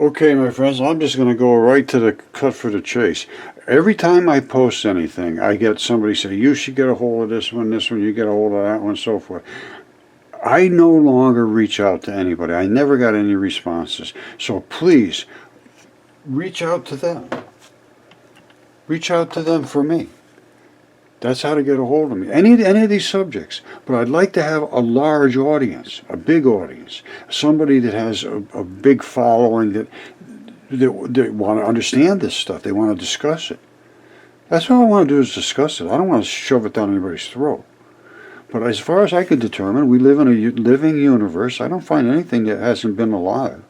Okay, my friends, I'm just going to go right to the cut for the chase. Every time I post anything, I get somebody say, you should get a hold of this one, you get a hold of that one, so forth. I no longer reach out to anybody. I never got any responses. So please, reach out to them. Reach out to them for me. That's how to get a hold of me. Any of these subjects. But I'd like to have a large audience, a big audience, somebody that has a big following that they want to understand this stuff. They want to discuss it. That's all I want to do is discuss it. I don't want to shove it down anybody's throat. But as far as I can determine, we live in a living universe. I don't find anything that hasn't been alive.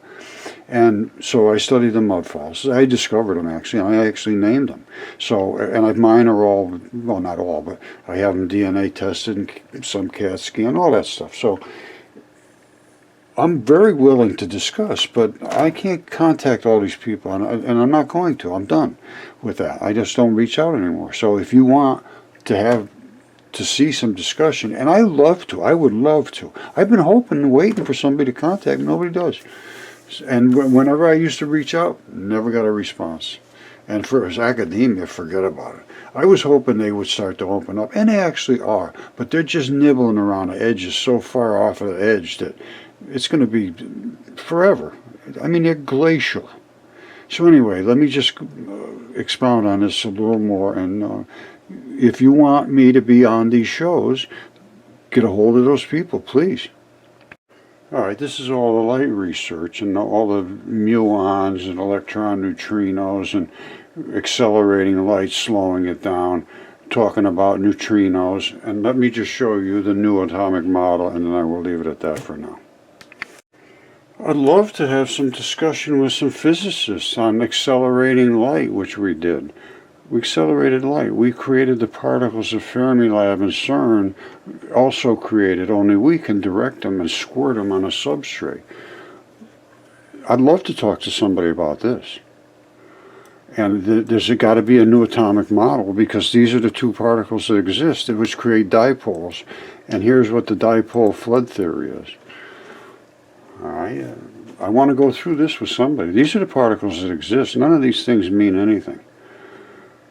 And so I studied the mud fossils. I discovered them, actually. I actually named them. So, and mine are all, well, not all, but I have them DNA tested and some CAT scan, all that stuff. So I'm very willing to discuss, but I can't contact all these people, and I'm not going to. I'm done with that. I just don't reach out anymore. So if you want to see some discussion, and I would love to. I've been hoping and waiting for somebody to contact me. Nobody does. And whenever I used to reach out, never got a response. And for academia, forget about it. I was hoping they would start to open up, and they actually are, but they're just nibbling around the edges so far off of the edge that it's going to be forever. I mean, they're glacial. So anyway, let me just expound on this a little more, and if you want me to be on these shows, get a hold of those people, please. All right, this is all the light research and all the muons and electron neutrinos and accelerating light, slowing it down, talking about neutrinos. And let me just show you the new atomic model, and then I will leave it at that for now. I'd love to have some discussion with some physicists on accelerating light, which we did. We accelerated light. We created the particles of Fermilab and CERN also created, only we can direct them and squirt them on a substrate. I'd love to talk to somebody about this. And there's got to be a new atomic model, because these are the two particles that exist, which create dipoles. And here's what the dipole flood theory is. I want to go through this with somebody. These are the particles that exist. None of these things mean anything.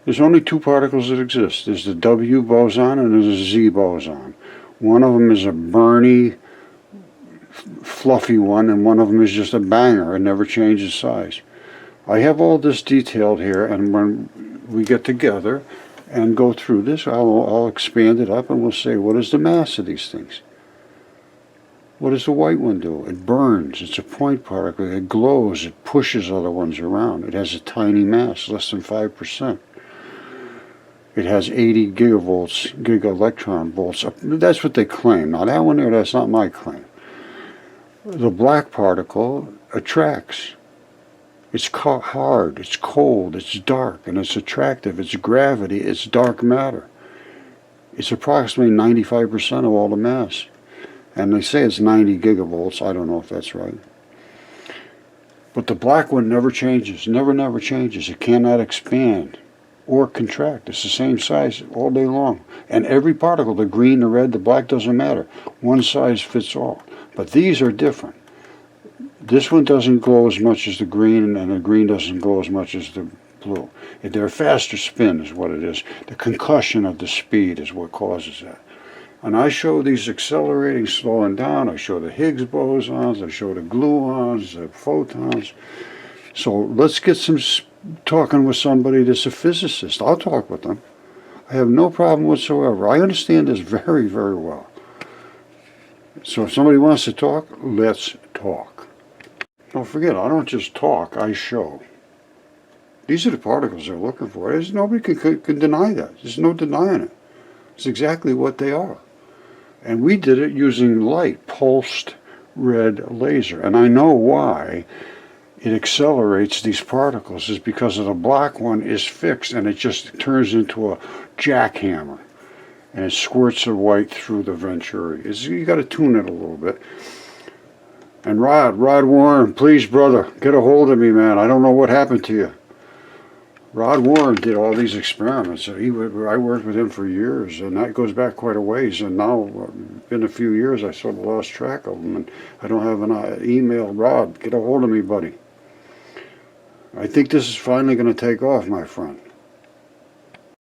There's only two particles that exist. There's the W boson and there's a Z boson. One of them is a Bernie, fluffy one, and one of them is just a banger and never changes size. I have all this detailed here, and when we get together and go through this, I'll expand it up and we'll say, what is the mass of these things? What does the white one do? It burns. It's a point particle. It glows. It pushes other ones around. It has a tiny mass, less than 5%. It has 80 gigavolts, giga-electron volts. That's what they claim. Now that one there, that's not my claim. The black particle attracts. It's hard, it's cold, it's dark, and it's attractive. It's gravity, it's dark matter. It's approximately 95% of all the mass. And they say it's 90 gigavolts. I don't know if that's right. But the black one never changes, never changes. It cannot expand or contract. It's the same size all day long. And every particle, the green, the red, the black, doesn't matter. One size fits all. But these are different. This one doesn't glow as much as the green, and the green doesn't glow as much as the blue. They're faster spin is what it is. The concussion of the speed is what causes that. And I show these accelerating, slowing down. I show the Higgs bosons. I show the gluons, the photons. So let's get some talking with somebody that's a physicist. I'll talk with them. I have no problem whatsoever. I understand this very, very well. So if somebody wants to talk, let's talk. Don't forget, I don't just talk, I show. These are the particles they're looking for. Nobody can deny that. There's no denying it. It's exactly what they are. And we did it using light, pulsed red laser. And I know why it accelerates these particles is because of the black one is fixed, and it just turns into a jackhammer. And it squirts the white through the venturi. You got to tune it a little bit. And Rod Warren, please, brother, get a hold of me, man. I don't know what happened to you. Rod Warren did all these experiments. I worked with him for years, and that goes back quite a ways. And now, in a few years, I sort of lost track of them, and I don't have an email. Rod, get a hold of me, buddy. I think this is finally going to take off, my friend.